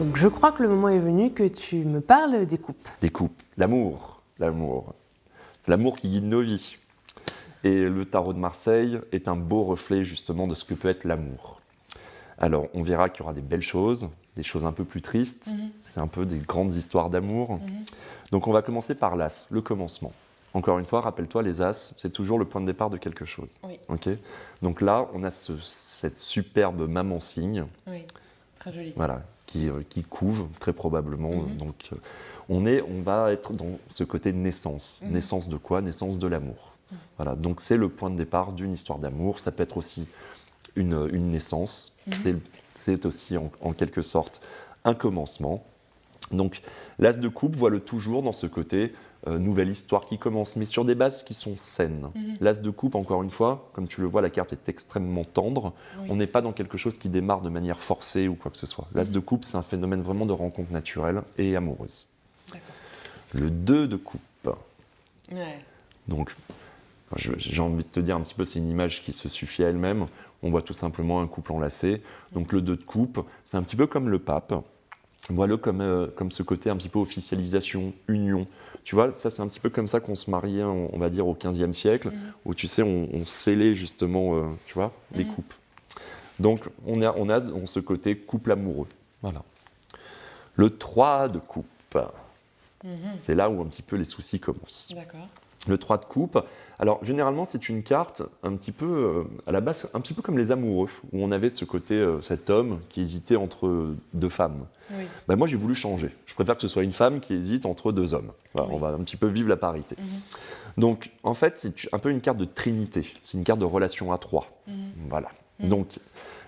Donc je crois que le moment est venu que tu me parles des coupes. Des coupes, l'amour. C'est l'amour qui guide nos vies. Et le tarot de Marseille est un beau reflet justement de ce que peut être l'amour. Alors, on verra qu'il y aura des belles choses, des choses un peu plus tristes. C'est un peu des grandes histoires d'amour. Donc, on va commencer par l'as, le commencement. Encore une fois, rappelle-toi, les as, c'est toujours le point de départ de quelque chose. Oui. Okay. Donc là, on a cette superbe maman cygne. Oui, très jolie. Voilà, qui couve très probablement. Donc, on va être dans ce côté de naissance. Naissance de quoi? Naissance de l'amour. Voilà, donc c'est le point de départ d'une histoire d'amour. Ça peut être aussi une naissance. C'est aussi en quelque sorte un commencement. Donc l'as de coupe, voit-le toujours dans ce côté nouvelle histoire qui commence, mais sur des bases qui sont saines. L'as de coupe, encore une fois, comme tu le vois, la carte est extrêmement tendre. Oui. On n'est pas dans quelque chose qui démarre de manière forcée ou quoi que ce soit. L'as de coupe, c'est un phénomène vraiment de rencontre naturelle et amoureuse. Le 2 de coupe. Ouais. Donc, j'ai envie de te dire un petit peu, c'est une image qui se suffit à elle-même. On voit tout simplement un couple enlacé. Donc le 2 de coupe, c'est un petit peu comme le pape. Voilà comme ce côté un petit peu officialisation, union. Tu vois, ça c'est un petit peu comme ça qu'on se mariait, on va dire, au XVe siècle, où tu sais, on scellait justement, tu vois, les coupes. Donc on a ce côté couple amoureux. Voilà. Le 3 de coupe, c'est là où un petit peu les soucis commencent. D'accord. Le 3 de coupe, alors généralement c'est une carte un petit peu, à la base, un petit peu comme les amoureux, où on avait ce côté, cet homme qui hésitait entre deux femmes. Oui. Ben, moi j'ai voulu changer, je préfère que ce soit une femme qui hésite entre deux hommes. Voilà, oui. On va un petit peu vivre la parité. Donc en fait c'est un peu une carte de trinité, c'est une carte de relation à trois. Voilà. Donc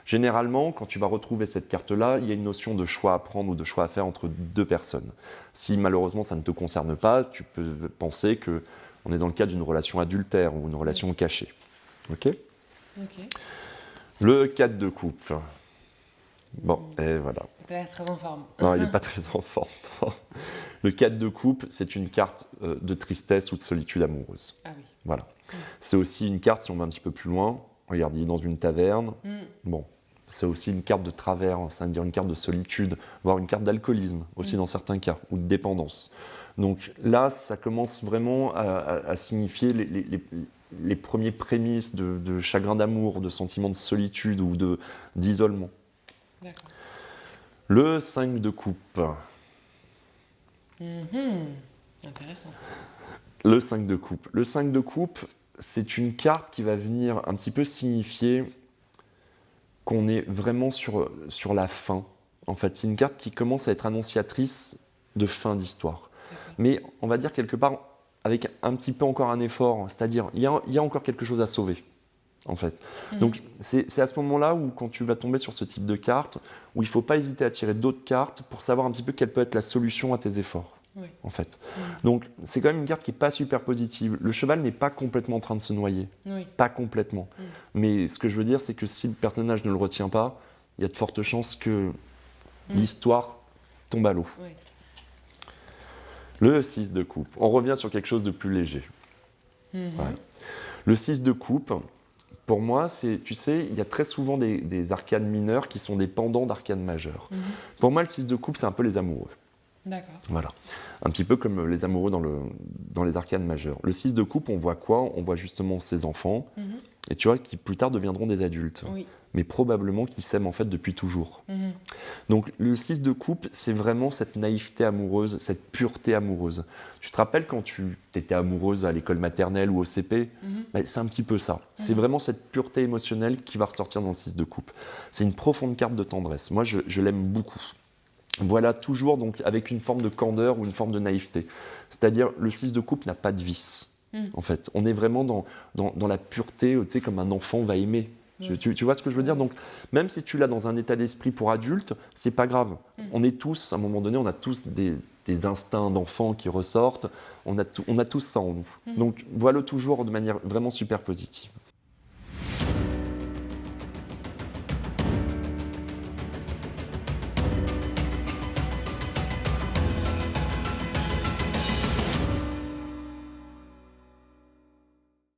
généralement quand tu vas retrouver cette carte-là, il y a une notion de choix à prendre ou de choix à faire entre deux personnes. Si malheureusement ça ne te concerne pas, tu peux penser que on est dans le cadre d'une relation adultère ou une relation cachée. OK ? Le 4 de coupe. Bon, et voilà. Il n'est pas très en forme. Non, il n'est pas très en forme. Le 4 de coupe, c'est une carte de tristesse ou de solitude amoureuse. Ah oui. Voilà. C'est aussi une carte, si on va un petit peu plus loin, regarde, il est dans une taverne. Bon, c'est aussi une carte de travers, c'est-à-dire une carte de solitude, voire une carte d'alcoolisme, aussi dans certains cas, ou de dépendance. Donc là, ça commence vraiment à signifier les premiers prémices de chagrin d'amour, de sentiment de solitude ou d'isolement. D'accord. Le 5 de coupe. Intéressant. Le 5 de coupe. Le 5 de coupe, c'est une carte qui va venir un petit peu signifier qu'on est vraiment sur la fin. En fait, c'est une carte qui commence à être annonciatrice de fin d'histoire. Mais on va dire quelque part avec un petit peu encore un effort, c'est-à-dire il y a encore quelque chose à sauver, en fait. Donc c'est à ce moment-là où quand tu vas tomber sur ce type de carte, où il ne faut pas hésiter à tirer d'autres cartes pour savoir un petit peu quelle peut être la solution à tes efforts, en fait. Donc c'est quand même une carte qui n'est pas super positive. Le cheval n'est pas complètement en train de se noyer, pas complètement. Mais ce que je veux dire, c'est que si le personnage ne le retient pas, il y a de fortes chances que l'histoire tombe à l'eau. Le 6 de coupe, on revient sur quelque chose de plus léger. Voilà. Le 6 de coupe, pour moi, tu sais, il y a très souvent des arcanes mineures qui sont des pendants d'arcanes majeures. Pour moi, le 6 de coupe, c'est un peu les amoureux. D'accord. Voilà. Un petit peu comme les amoureux dans les arcanes majeures. Le 6 de coupe, on voit quoi? On voit justement ses enfants, et tu vois, qui plus tard deviendront des adultes. Oui. Mais probablement qui s'aiment en fait depuis toujours. Donc le 6 de coupe, c'est vraiment cette naïveté amoureuse, cette pureté amoureuse. Tu te rappelles quand tu étais amoureuse à l'école maternelle ou au CP? C'est un petit peu ça. C'est vraiment cette pureté émotionnelle qui va ressortir dans le 6 de coupe. C'est une profonde carte de tendresse. Moi, je l'aime beaucoup. Voilà, toujours donc avec une forme de candeur ou une forme de naïveté. C'est-à-dire, le 6 de coupe n'a pas de vice. En fait, on est vraiment dans la pureté, tu sais, comme un enfant va aimer. Tu vois ce que je veux dire? Donc, même si tu l'as dans un état d'esprit pour adulte, c'est pas grave. On est tous, à un moment donné, on a tous des instincts d'enfant qui ressortent. On a tous ça en nous. Donc, voilà toujours de manière vraiment super positive.